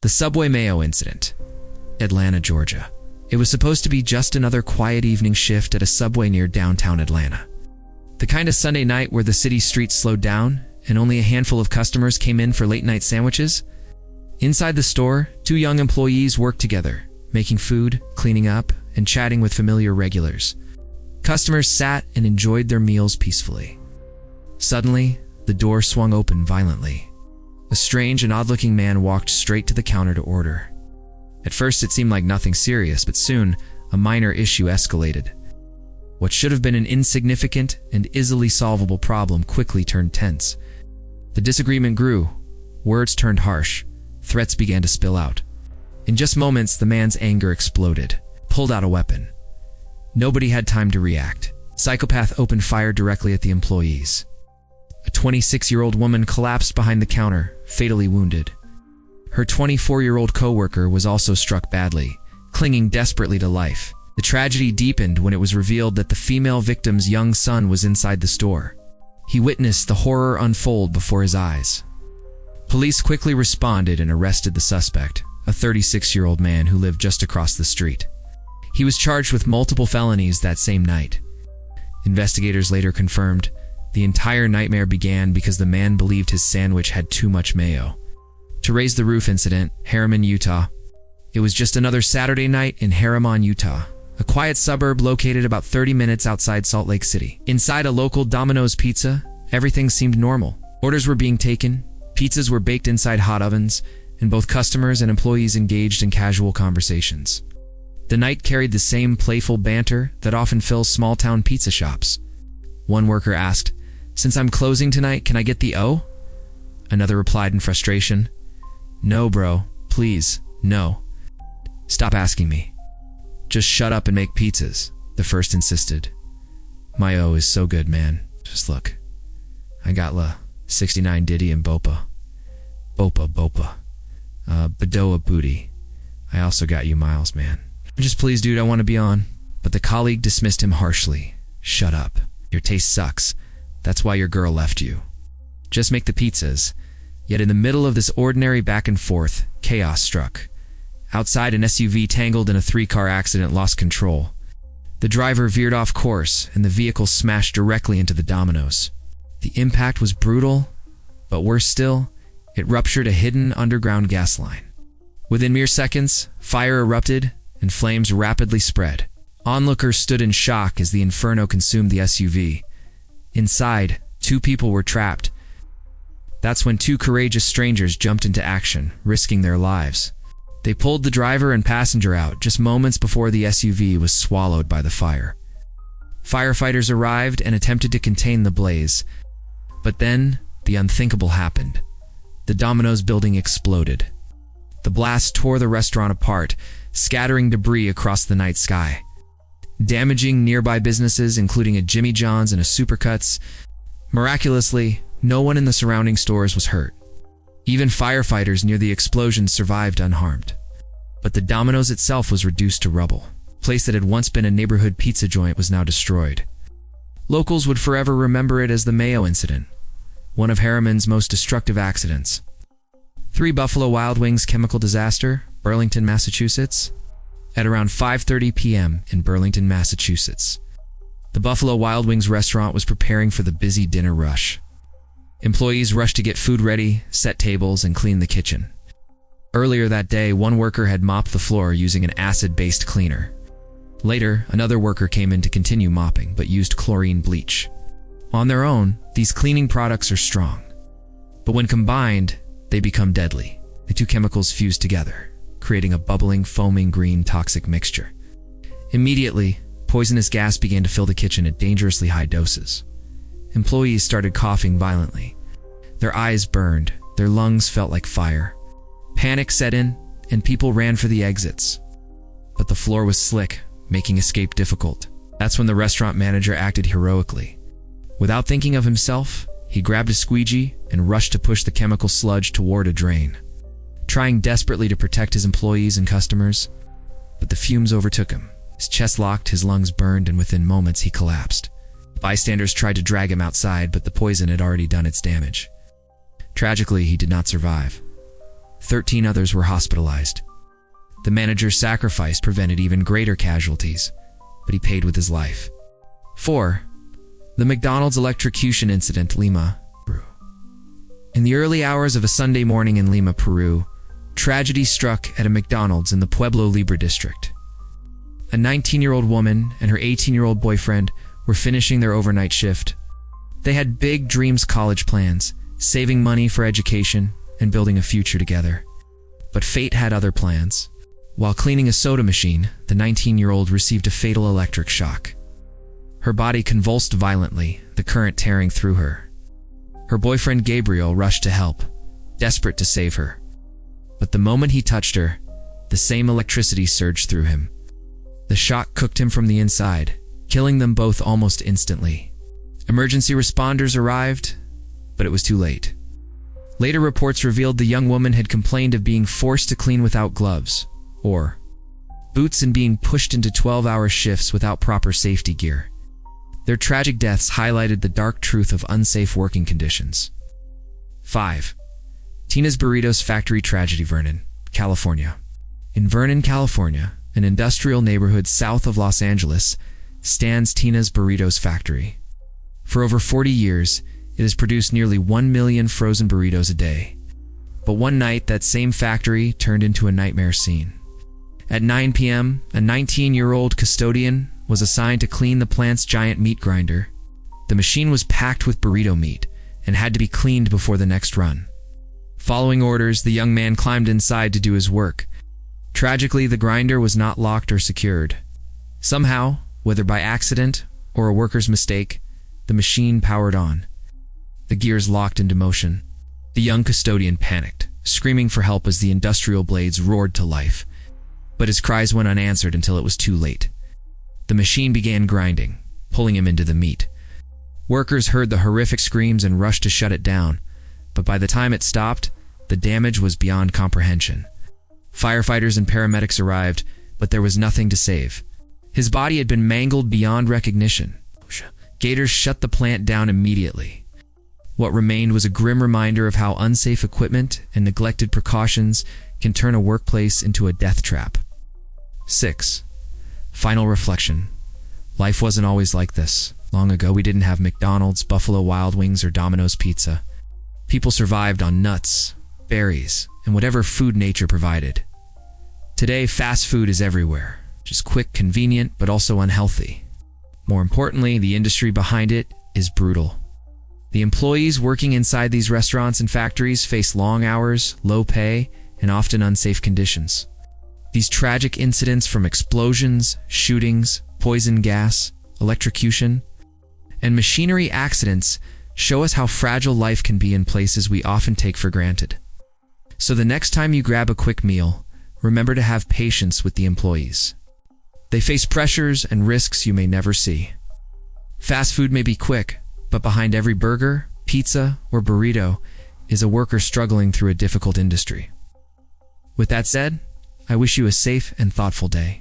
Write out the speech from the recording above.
The subway mayo incident. Atlanta, Georgia. It was supposed to be just another quiet evening shift at a subway near downtown Atlanta. The kind of Sunday night where the city streets slowed down and only a handful of customers came in for late-night sandwiches. Inside the store, two young employees worked together, making food, cleaning up, and chatting with familiar regulars. Customers sat and enjoyed their meals peacefully. Suddenly, the door swung open violently. A strange and odd-looking man walked straight to the counter to order. At first, it seemed like nothing serious, but soon, a minor issue escalated. What should have been an insignificant and easily solvable problem quickly turned tense. The disagreement grew. Words turned harsh. Threats began to spill out. In just moments, the man's anger exploded, pulled out a weapon. Nobody had time to react. Psychopath opened fire directly at the employees. A 26-year-old woman collapsed behind the counter, fatally wounded. Her 24-year-old co-worker was also struck badly, clinging desperately to life. The tragedy deepened when it was revealed that the female victim's young son was inside the store. He witnessed the horror unfold before his eyes. Police quickly responded and arrested the suspect, a 36-year-old man who lived just across the street. He was charged with multiple felonies that same night. Investigators later confirmed the entire nightmare began because the man believed his sandwich had too much mayo. To raise the roof incident, Harriman, Utah. It was just another Saturday night in Harriman, Utah, a quiet suburb located about 30 minutes outside Salt Lake City. Inside a local Domino's Pizza, everything seemed normal. Orders were being taken, pizzas were baked inside hot ovens, and both customers and employees engaged in casual conversations. The night carried the same playful banter that often fills small-town pizza shops. One worker asked, "Since I'm closing tonight, can I get the O?" Another replied in frustration, "No, bro, please, no. Stop asking me. Just shut up and make pizzas," the first insisted. "My O is so good, man. Just look. I got la 69 Diddy and Bopa. Bopa. Badoa Booty. I also got you miles, man. Just please, dude, I want to be on." But the colleague dismissed him harshly. "Shut up. Your taste sucks. That's why your girl left you. Just make the pizzas." Yet in the middle of this ordinary back and forth, chaos struck. Outside, an SUV tangled in a 3-car accident lost control. The driver veered off course, and the vehicle smashed directly into the Domino's. The impact was brutal, but worse still, it ruptured a hidden underground gas line. Within mere seconds, fire erupted, and flames rapidly spread. Onlookers stood in shock as the inferno consumed the SUV. Inside, 2 people were trapped. That's when 2 courageous strangers jumped into action, risking their lives. They pulled the driver and passenger out just moments before the SUV was swallowed by the fire. Firefighters arrived and attempted to contain the blaze. But then, the unthinkable happened. The Domino's building exploded. The blast tore the restaurant apart, scattering debris across the night sky, damaging nearby businesses including a Jimmy John's and a Supercuts. Miraculously, no one in the surrounding stores was hurt. Even firefighters near the explosion survived unharmed. But the Domino's itself was reduced to rubble. A place that had once been a neighborhood pizza joint was now destroyed. Locals would forever remember it as the Mayo incident, one of Harriman's most destructive accidents. 3 Buffalo Wild Wings chemical disaster, Burlington, Massachusetts. At around 5:30 p.m. in Burlington, Massachusetts, the Buffalo Wild Wings restaurant was preparing for the busy dinner rush. Employees rushed to get food ready, set tables, and clean the kitchen. Earlier that day, one worker had mopped the floor using an acid-based cleaner. Later, another worker came in to continue mopping, but used chlorine bleach. On their own, these cleaning products are strong. But when combined, they become deadly. The 2 chemicals fuse together, creating a bubbling, foaming green toxic mixture. Immediately, poisonous gas began to fill the kitchen at dangerously high doses. Employees started coughing violently. Their eyes burned, their lungs felt like fire. Panic set in, and people ran for the exits. But the floor was slick, making escape difficult. That's when the restaurant manager acted heroically. Without thinking of himself, he grabbed a squeegee and rushed to push the chemical sludge toward a drain, trying desperately to protect his employees and customers. But the fumes overtook him. His chest locked, his lungs burned, and within moments he collapsed. Bystanders tried to drag him outside, but the poison had already done its damage. Tragically, he did not survive. 13 others were hospitalized. The manager's sacrifice prevented even greater casualties, but he paid with his life. 4. The McDonald's electrocution incident, Lima, Peru. In the early hours of a Sunday morning in Lima, Peru, tragedy struck at a McDonald's in the Pueblo Libre district. A 19-year-old woman and her 18-year-old boyfriend were finishing their overnight shift. They had big dreams, college plans, saving money for education, and building a future together. But fate had other plans. While cleaning a soda machine, the 19-year-old received a fatal electric shock. Her body convulsed violently, the current tearing through her. Her boyfriend Gabriel rushed to help, desperate to save her. But the moment he touched her, the same electricity surged through him. The shock cooked him from the inside, killing them both almost instantly. Emergency responders arrived, but it was too late. Later reports revealed the young woman had complained of being forced to clean without gloves or boots and being pushed into 12-hour shifts without proper safety gear. Their tragic deaths highlighted the dark truth of unsafe working conditions. 5. Tina's Burritos Factory tragedy, Vernon, California. In Vernon, California, an industrial neighborhood south of Los Angeles, stands Tina's Burritos Factory. For over 40 years, it has produced nearly 1 million frozen burritos a day. But one night, that same factory turned into a nightmare scene. At 9 p.m., a 19-year-old custodian was assigned to clean the plant's giant meat grinder. The machine was packed with burrito meat and had to be cleaned before the next run. Following orders, the young man climbed inside to do his work. Tragically, the grinder was not locked or secured. Somehow, whether by accident or a worker's mistake, the machine powered on. The gears locked into motion. The young custodian panicked, screaming for help as the industrial blades roared to life. But his cries went unanswered until it was too late. The machine began grinding, pulling him into the meat. Workers heard the horrific screams and rushed to shut it down, but by the time it stopped, the damage was beyond comprehension. Firefighters and paramedics arrived, but there was nothing to save. His body had been mangled beyond recognition. Gators shut the plant down immediately. What remained was a grim reminder of how unsafe equipment and neglected precautions can turn a workplace into a death trap. 6. Final reflection. Life wasn't always like this. Long ago, we didn't have McDonald's, Buffalo Wild Wings, or Domino's Pizza. People survived on nuts, berries, and whatever food nature provided. Today, fast food is everywhere. Just quick, convenient, but also unhealthy. More importantly, the industry behind it is brutal. The employees working inside these restaurants and factories face long hours, low pay, and often unsafe conditions. These tragic incidents, from explosions, shootings, poison gas, electrocution, and machinery accidents, show us how fragile life can be in places we often take for granted. So the next time you grab a quick meal, remember to have patience with the employees. They face pressures and risks you may never see. Fast food may be quick, but behind every burger, pizza, or burrito is a worker struggling through a difficult industry. With that said, I wish you a safe and thoughtful day.